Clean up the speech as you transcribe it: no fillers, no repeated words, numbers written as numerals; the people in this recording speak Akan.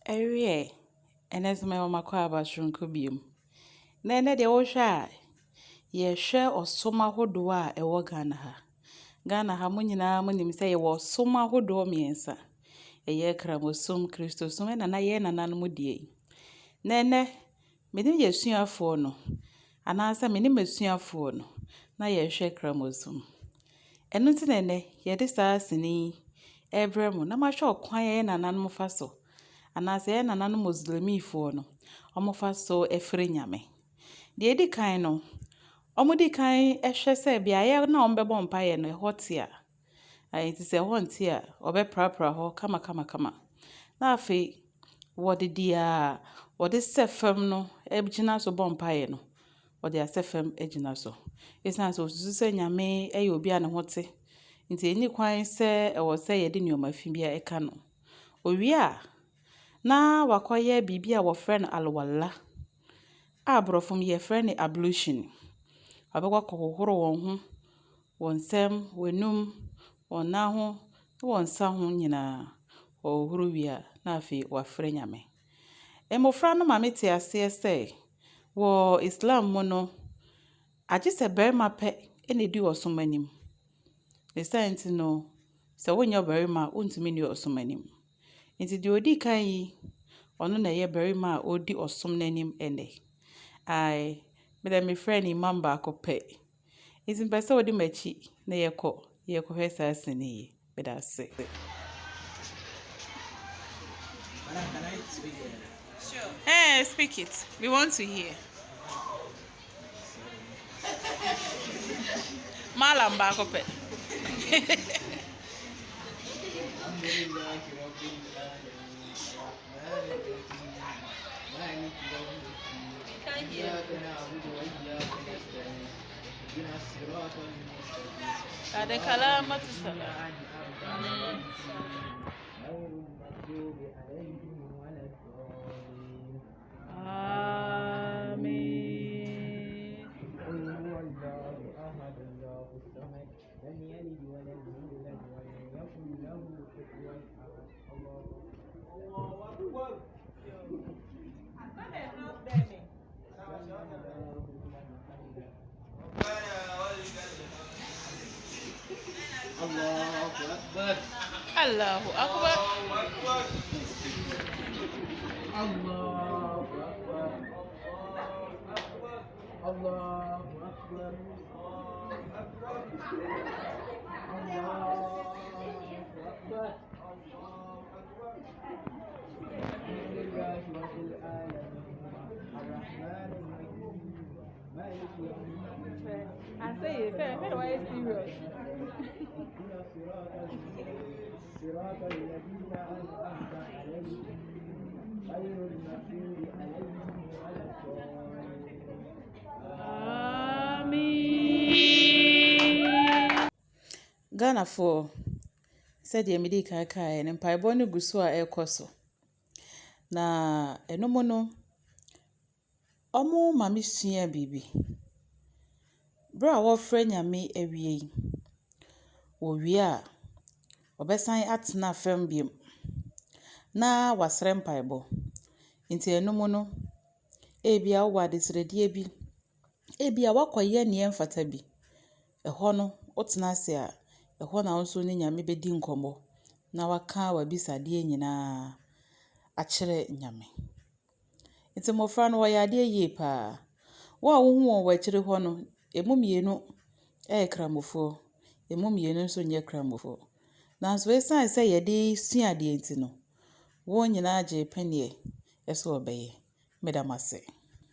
Ewie, enesme omakwa abashunku biom. Na ene de wo hwe a ye hwe osoma hodo a ewo Ghana ha. Ghana ha mo nyina mo nim se ye wo osoma hodo miensa. Eye kramosom Kristosom na ye nananum die. Na ene me nim ye suafo no. Anansa me nim asuafo no. Na ye hwe kramosom. Enu ti na ene ye de saa sini ebremu na ma hwe okwan ye nananum fa so. Anase ye nananum muslimifo no. Omo fa so efre nyame. De edi kan no. Omo di kan ehwe se bia ye na ombebo mpaye no hotia. Ayi ti se honti a obe prapra ho kama. Na afi wode dia wode sefam no ejina so bompaye no. Wode asefam ejina so. Esan so susu se nyame eye obi a ne hote. Nti eni kwan se ewo se ye de nioma fi bia eka no. Owie a na wakoye bibia wo frɛ no alwala. Abrofom ye frɛ no ablution. Abekwa kohohoro won ho, won sem, wenum, won na ho, won sa ho nyina. Ohoro wi a na afi wa frɛ nyame. Emofra no ma meti ase se wo Islam mo no agye se berima pɛ ene di osomanim. Esanti no se wonya berima untumi ni osomanim. Nti de odi kan yi ono na ye berima a odi osom nanim ene. Ai me dem me frɛ ni Imam ba akopɛ. Nti mpɛ odi machi na ye kɔ hwɛ saa sini yi. Me da se. Madam, can I speak? Sure. Hey, speak it. We want to hear. Malam ba akopɛ. Ada kalamat salam. Allahu Akbar. Allahu Akbar. Allahu Akbar. I say it, why is serious? صراط الذين أنعمت عليهم غير المغضوب عليهم ولا الضالين. Amen. Ghana for said ye medi kai ne mpaebɔ no gu so a ɛkɔ na enomo no ɔmo ma me sua bibi bra a wɔfrɛ nyame awie yi wɔ wie a obesan atena fam biem na wasrɛ mpaebɔ nti enomo no ebia wo adesrɛdeɛ bi ebia wakoye ne emfata bi ɛhɔ no wotena ase a ɛhɔ na nso ne nyame bedi nkɔmmɔ na waka wabisadeɛ nyinaa akyerɛ nyame nti mofra no wɔyɛ adeɛ yie paa wo a wo hu wɔn wakyire hɔ no emu mienu kramofo emu mienu nso nyɛ kramofo nanso esan sɛ yɛde sua adeɛ nti no wo nyinaa gye penie ɛso ɔbɛyɛ medamase